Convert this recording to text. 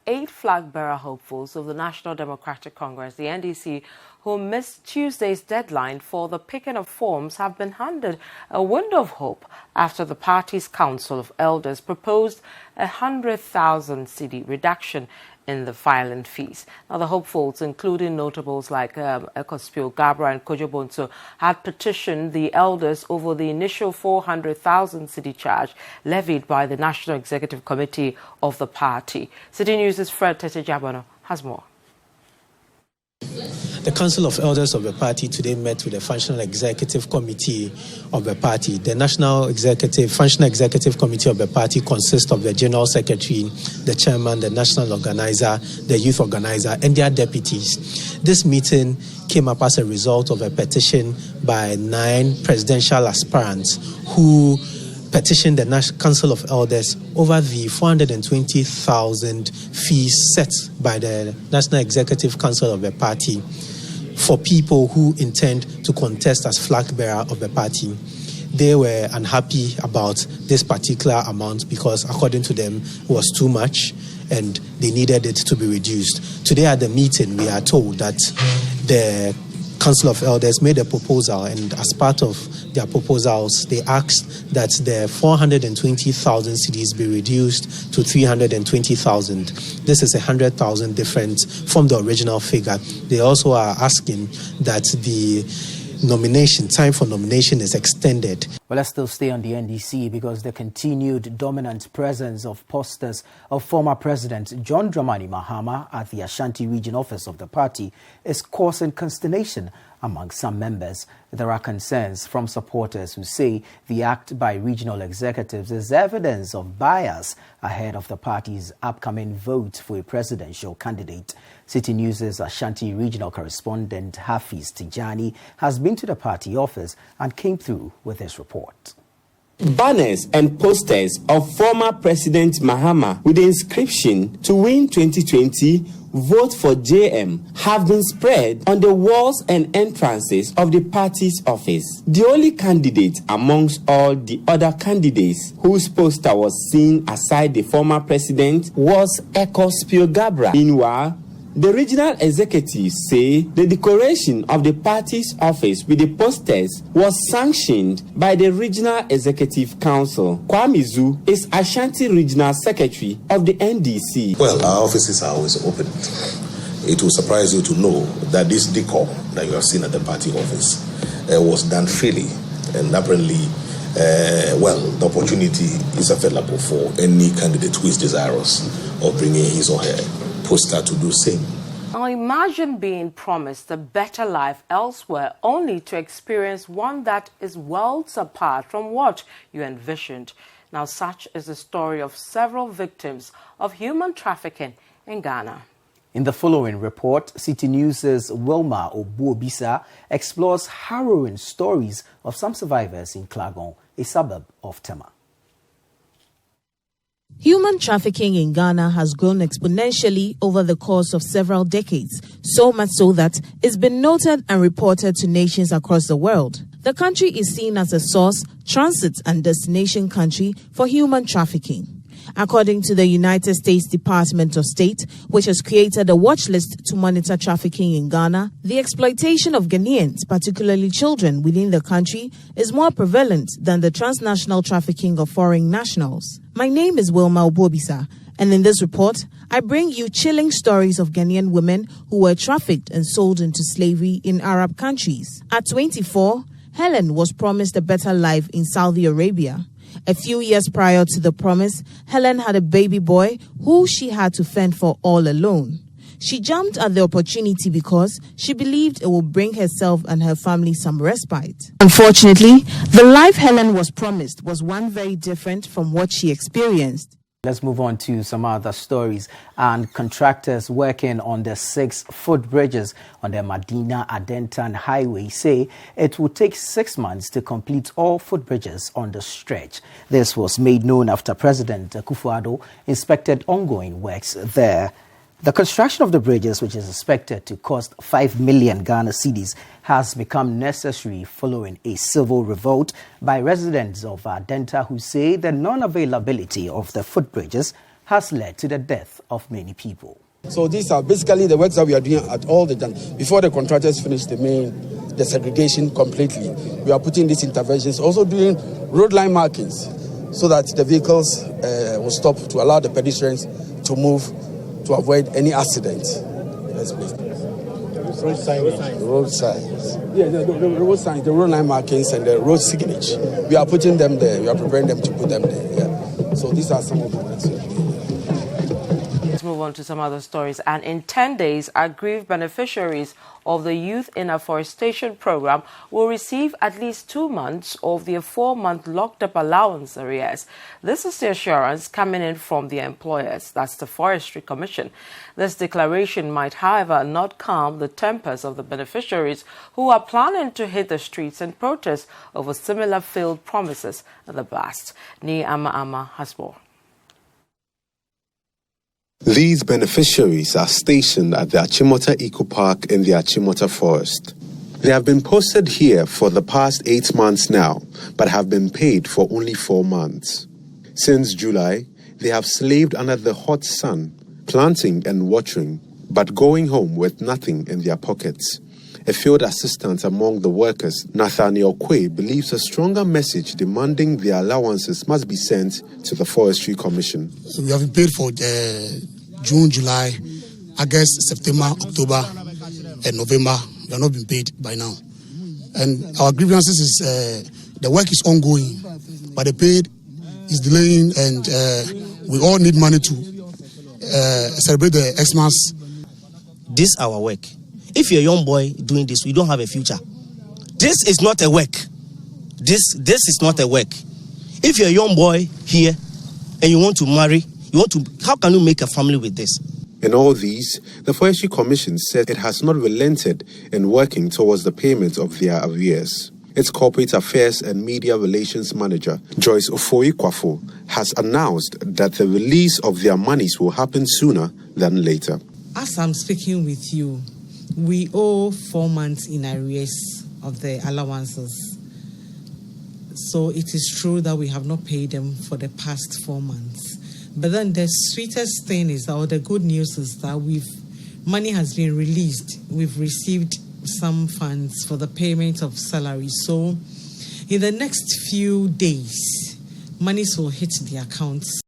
8 flag-bearer hopefuls of the National Democratic Congress, the NDC, who missed Tuesday's deadline for the picking of forms, have been handed a window of hope after the party's Council of Elders proposed a 100,000 cedi reduction in the filing fees. Now, the hopefuls, including notables like Ekospio Gabra and Kojobonso, had petitioned the elders over the initial 400,000 cedi charge levied by the National Executive Committee of the party. City News' Fred Tetejabano has more. The Council of Elders of the party today met with the Functional Executive Committee of the party. The Functional Executive Committee of the party consists of the General Secretary, the Chairman, the National Organizer, the Youth Organizer, and their deputies. This meeting came up as a result of a petition by 9 presidential aspirants who petitioned the National Council of Elders over the 420,000 fees set by the National Executive Council of the party for people who intend to contest as flag bearer of the party. They were unhappy about this particular amount because, according to them, it was too much and they needed it to be reduced. Today at the meeting, we are told that the Council of Elders made a proposal, and as part of their proposals, they asked that the 420,000 cedis be reduced to 320,000. This is 100,000 difference from the original figure. They also are asking that the time for nomination is extended. Well, let's still stay on the NDC because the continued dominant presence of posters of former President John Dramani Mahama at the Ashanti region office of the party is causing consternation among some members. There are concerns from supporters who say the act by regional executives is evidence of bias ahead of the party's upcoming vote for a presidential candidate. City News' Ashanti regional correspondent Hafiz Tijani has been to the party office and came through with his report. Banners and posters of former President Mahama with the inscription "To win 2020, vote for JM" have been spread on the walls and entrances of the party's office. The only candidate amongst all the other candidates whose poster was seen aside the former president was Ekospio Gabra. Meanwhile, the regional executives say the decoration of the party's office with the posters was sanctioned by the Regional Executive Council. Kwamizu is Ashanti Regional Secretary of the NDC. Well, our offices are always open. It will surprise you to know that this decor that you have seen at the party office was done freely, and apparently, the opportunity is available for any candidate who is desirous of bringing his or her poster to do same. Now imagine being promised a better life elsewhere only to experience one that is worlds apart from what you envisioned. Now such is the story of several victims of human trafficking in Ghana. In the following report, City News' Wilma Obuobisa explores harrowing stories of some survivors in Klagon, a suburb of Tema. Human trafficking in Ghana has grown exponentially over the course of several decades, so much so that it's been noted and reported to nations across the world. The country is seen as a source, transit and destination country for human trafficking. According to the United States Department of State, which has created a watch list to monitor trafficking in Ghana, the exploitation of Ghanaians, particularly children within the country, is more prevalent than the transnational trafficking of foreign nationals. My name is Wilma Obuobisa, and in this report, I bring you chilling stories of Ghanaian women who were trafficked and sold into slavery in Arab countries. At 24, Helen was promised a better life in Saudi Arabia. A few years prior to the promise, Helen had a baby boy who she had to fend for all alone. She jumped at the opportunity because she believed it would bring herself and her family some respite. Unfortunately, the life Helen was promised was one very different from what she experienced. Let's move on to some other stories. And contractors working on the 6 footbridges on the Madina Adentan highway say it will take 6 months to complete all footbridges on the stretch. This was made known after President Akufo-Addo inspected ongoing works there. The construction of the bridges, which is expected to cost 5 million Ghana cedis, has become necessary following a civil revolt by residents of Adenta who say the non-availability of the footbridges has led to the death of many people. So these are basically the works that we are doing at all the time. Before the contractors finish the segregation completely, we are putting these interventions, also doing road line markings so that the vehicles will stop to allow the pedestrians to move to avoid any accident. Road signs. Road signs. Yeah, the road signs, the road line markings and the road signage. We are putting them there. We are preparing them to put them there. Yeah. So these are some of the works. Let's move on to some other stories. And in 10 days, aggrieved beneficiaries of the Youth in Afforestation program will receive at least 2 months of their 4-month locked-up allowance arrears. This is the assurance coming in from the employers. That's the Forestry Commission. This declaration might, however, not calm the tempers of the beneficiaries who are planning to hit the streets and protest over similar failed promises at the blast. Ni Ama has more. These beneficiaries are stationed at the Achimota Eco Park in the Achimota Forest. They have been posted here for the past 8 months now, but have been paid for only 4 months. Since July, they have slaved under the hot sun, planting and watering, but going home with nothing in their pockets. A field assistant among the workers, Nathaniel Quay, believes a stronger message demanding their allowances must be sent to the Forestry Commission. We have been paid for June, July, August, September, October, and November. We have not been paid by now. And our grievances is the work is ongoing, but the pay is delaying, and we all need money to celebrate the Xmas. This is our work. If you're a young boy doing this, we don't have a future. This is not a work. This is not a work. If you're a young boy here and you want to marry, how can you make a family with this? In all these, the Forestry Commission said it has not relented in working towards the payment of their arrears. Its Corporate Affairs and Media Relations Manager, Joyce Ofoyi-Kwafo, has announced that the release of their monies will happen sooner than later. As I'm speaking with you, we owe 4 months in arrears of the allowances. So it is true that we have not paid them for the past 4 months. But then the sweetest thing is, or the good news is that money has been released. We've received some funds for the payment of salaries. So in the next few days, monies will hit the accounts.